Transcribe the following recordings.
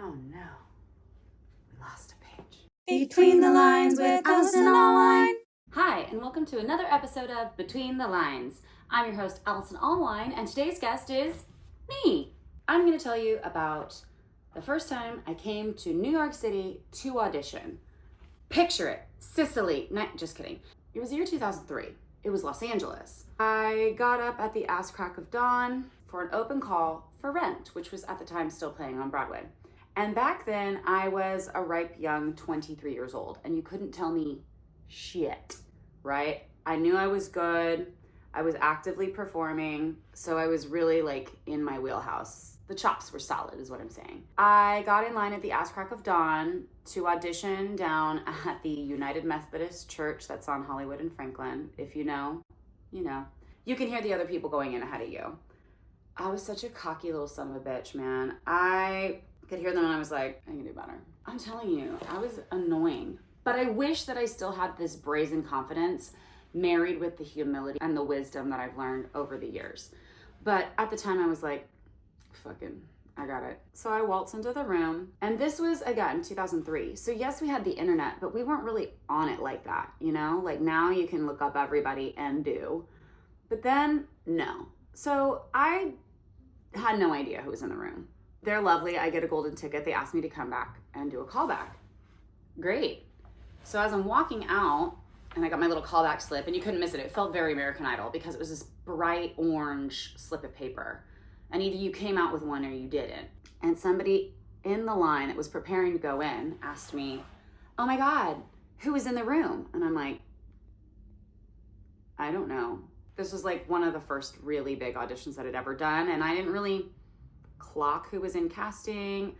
Oh no, we lost a page. Between the Lines with Allison and Allwine. Hi, and welcome to another episode of Between the Lines. I'm your host, Allison Allwine, and today's guest is me. I'm going to tell you about the first time I came to New York City to audition. Picture it, Sicily. No, just kidding. It was the year 2003. It was Los Angeles. I got up at the ass crack of dawn for an open call for Rent, which was at the time still playing on Broadway. And back then, I was a ripe young 23 years old, and you couldn't tell me shit, right? I knew I was good. I was actively performing, so I was really like in my wheelhouse. The chops were solid, is what I'm saying. I got in line at the ass crack of dawn to audition down at the United Methodist Church that's on Hollywood and Franklin. If you know, you know. You can hear the other people going in ahead of you. I was such a cocky little son of a bitch, man. I could hear them and I was like, I can do better. I'm telling you, I was annoying. But I wish that I still had this brazen confidence married with the humility and the wisdom that I've learned over the years. But at the time I was like, fucking, I got it. So I waltzed into the room, and this was, again, 2003. So yes, we had the internet, but we weren't really on it like that, you know? Like now you can look up everybody and do. But then, no. So I had no idea who was in the room. They're lovely. I get a golden ticket. They asked me to come back and do a callback. Great. So as I'm walking out, and I got my little callback slip, and you couldn't miss it. It felt very American Idol because it was this bright orange slip of paper. And either you came out with one or you didn't. And somebody in the line that was preparing to go in asked me, oh my God, who was in the room? And I'm like, I don't know. This was like one of the first really big auditions that I'd ever done. And I didn't really clock who was in casting.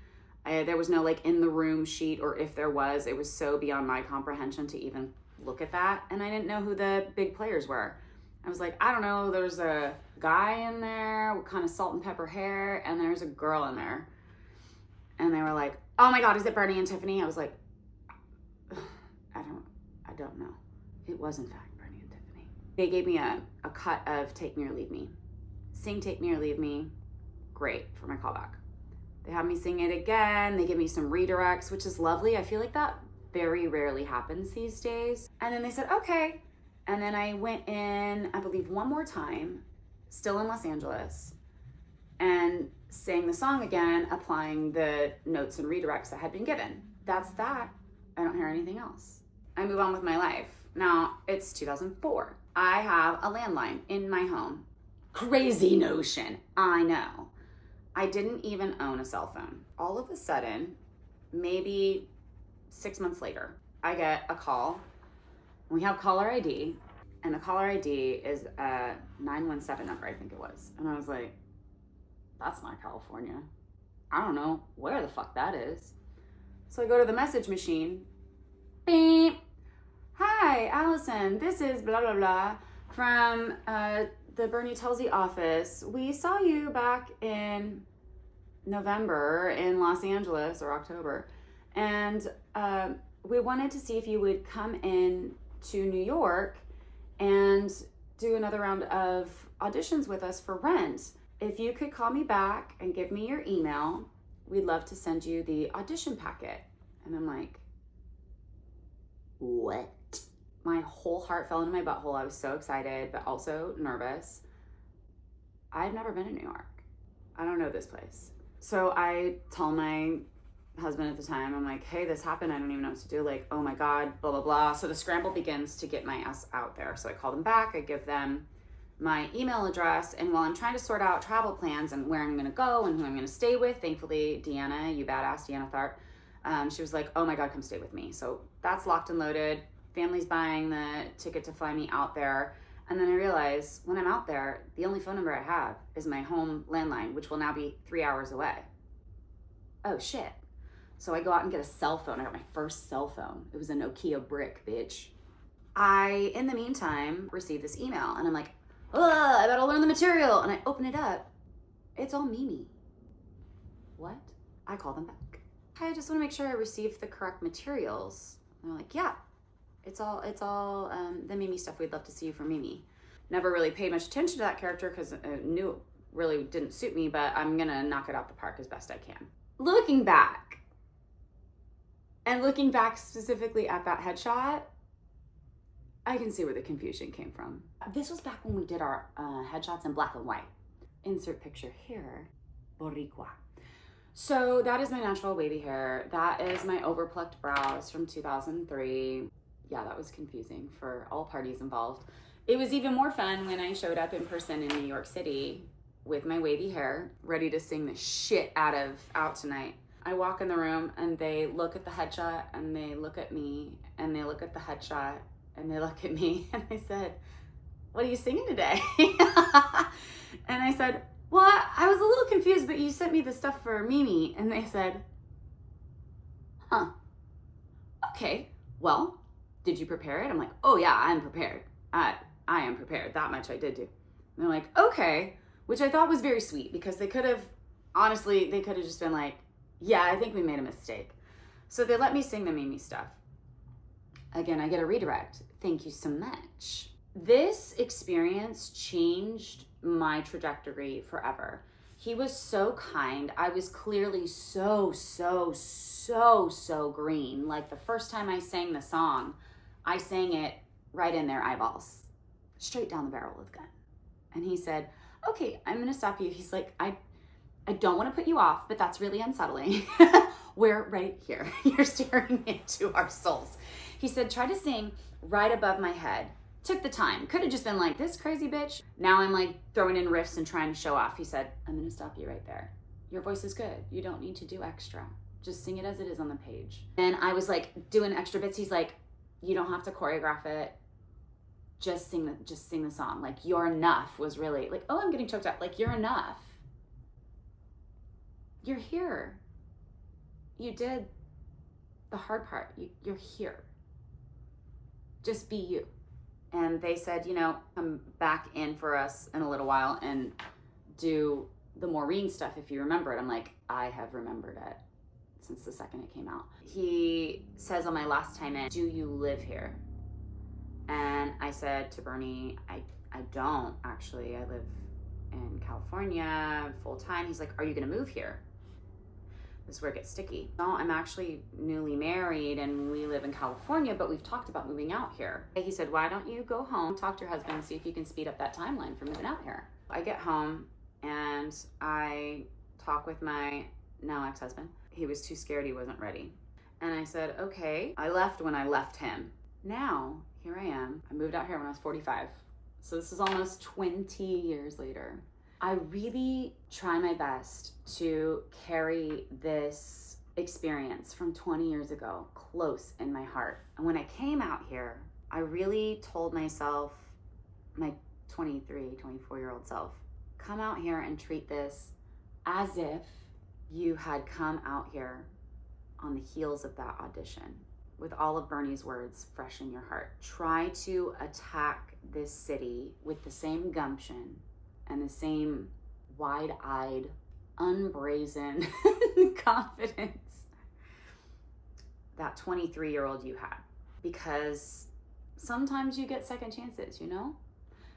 There was no like in the room sheet, or if there was, it was so beyond my comprehension to even look at that. And I didn't know who the big players were. I was like, I don't know, there's a guy in there with kind of salt and pepper hair, and there's a girl in there. And they were like, oh my God, is it Bernie and Tiffany? I was like, I don't know. It was in fact Bernie and Tiffany. They gave me a cut of Take Me or Leave Me. Sing Take Me or Leave Me. Great for my callback. They had me sing it again. They give me some redirects, which is lovely. I feel like that very rarely happens these days. And then they said, okay. And then I went in, I believe, one more time, still in Los Angeles, and sang the song again, applying the notes and redirects that had been given. That's that. I don't hear anything else. I move on with my life. Now, it's 2004. I have a landline in my home. Crazy notion, I know. I didn't even own a cell phone. All of a sudden, maybe 6 months later, I get a call. We have caller ID, and the caller ID is a 917 number, I think it was. And I was like, that's not California. I don't know where the fuck that is. So I go to the message machine. Beep. Hi, Allison. This is blah, blah, blah from the Bernie Telsey office. We saw you back in November in Los Angeles, or October. And we wanted to see if you would come in to New York and do another round of auditions with us for Rent. If you could call me back and give me your email, we'd love to send you the audition packet. And I'm like, what? My whole heart fell into my butthole. I was so excited, but also nervous. I've never been in New York. I don't know this place. So I tell my husband at the time, I'm like, hey, this happened. I don't even know what to do. Like, oh my God, blah, blah, blah. So the scramble begins to get my ass out there. So I call them back. I give them my email address. And while I'm trying to sort out travel plans and where I'm going to go and who I'm going to stay with, thankfully, Deanna, you badass, Deanna Tharp, she was like, oh my God, come stay with me. So that's locked and loaded. Family's buying the ticket to fly me out there. And then I realize when I'm out there, the only phone number I have is my home landline, which will now be 3 hours away. Oh shit. So I go out and get a cell phone. I got my first cell phone. It was a Nokia brick, bitch. I, in the meantime, received this email and I'm like, I better learn the material. And I open it up. It's all Mimi. What? I call them back. I just want to make sure I received the correct materials. And they're like, yeah, it's all the Mimi stuff. We'd love to see you for Mimi. Never really paid much attention to that character because I knew it really didn't suit me, but I'm gonna knock it out the park as best I can. Looking back, And looking back specifically at that headshot, I can see where the confusion came from. This was back when we did our headshots in black and white. Insert picture here, Boricua. So that is my natural wavy hair. That is my overplucked brows from 2003. Yeah, that was confusing for all parties involved. It was even more fun when I showed up in person in New York City with my wavy hair, ready to sing the shit out of Out Tonight. I walk in the room and they look at the headshot and they look at me and they look at the headshot and they look at me and I said, "What are you singing today?" And I said, "Well, I was a little confused, but you sent me the stuff for Mimi." And they said, "Huh, okay, well, did you prepare it?" I'm like, "Oh yeah, I'm prepared. I am prepared. That much I did do." And they're like, "Okay," which I thought was very sweet because they could have just been like, "Yeah, I think we made a mistake." So they let me sing the Mimi stuff. Again, I get a redirect. Thank you so much. This experience changed my trajectory forever. He was so kind. I was clearly so green. Like the first time I sang the song, I sang it right in their eyeballs, straight down the barrel of the gun. And he said, "Okay, I'm gonna stop you." He's like, I don't want to put you off, but that's really unsettling. We're right here. You're staring into our souls. He said, "Try to sing right above my head." Took the time. Could have just been like, "This crazy bitch." Now I'm like throwing in riffs and trying to show off. He said, "I'm going to stop you right there. Your voice is good. You don't need to do extra. Just sing it as it is on the page." And I was like doing extra bits. He's like, "You don't have to choreograph it. Just sing the song. Like, you're enough." Was really like, oh, I'm getting choked up. Like, you're enough. You're here. You did the hard part. You're here. Just be you. And they said, come back in for us in a little while and do the Maureen stuff if you remember it. I'm like, I have remembered it since the second it came out. He says on my last time in, "Do you live here?" And I said to Bernie, I don't actually. I live in California full time. He's like, "Are you gonna move here?" This is where it gets sticky. "No, I'm actually newly married and we live in California, but we've talked about moving out here." He said, "Why don't you go home, talk to your husband, and see if you can speed up that timeline for moving out here." I get home and I talk with my now ex-husband. He was too scared, he wasn't ready. And I said, "Okay." I left when I left him. Now, here I am. I moved out here when I was 45. So this is almost 20 years later. I really try my best to carry this experience from 20 years ago close in my heart. And when I came out here, I really told myself, my 23, 24-year-old self, come out here and treat this as if you had come out here on the heels of that audition, with all of Bernie's words fresh in your heart. Try to attack this city with the same gumption and the same wide-eyed, unbrazen confidence that 23-year-old you had. Because sometimes you get second chances,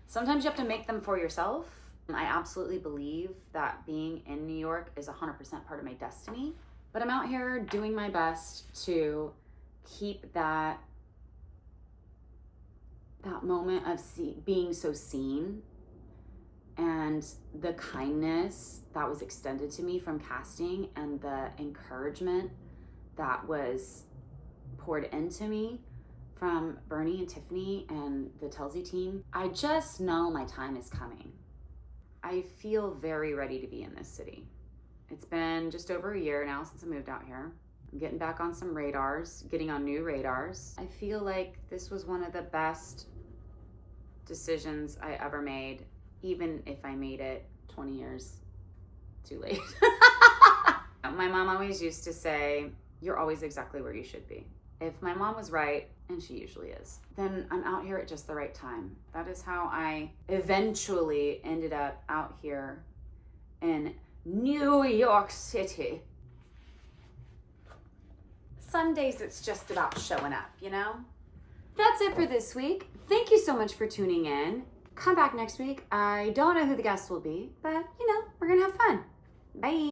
Sometimes you have to make them for yourself. I absolutely believe that being in New York is 100% part of my destiny. But I'm out here doing my best to keep that moment of being so seen, and the kindness that was extended to me from casting and the encouragement that was poured into me from Bernie and Tiffany and the Telsey team. I just know my time is coming. I feel very ready to be in this city. It's been just over a year now since I moved out here. I'm getting back on some radars, getting on new radars. I feel like this was one of the best decisions I ever made, even if I made it 20 years too late. My mom always used to say, "You're always exactly where you should be." If my mom was right, and she usually is, then I'm out here at just the right time. That is how I eventually ended up out here in New York City. Some days it's just about showing up, That's it for this week. Thank you so much for tuning in. Come back next week. I don't know who the guest will be, but we're gonna have fun. Bye.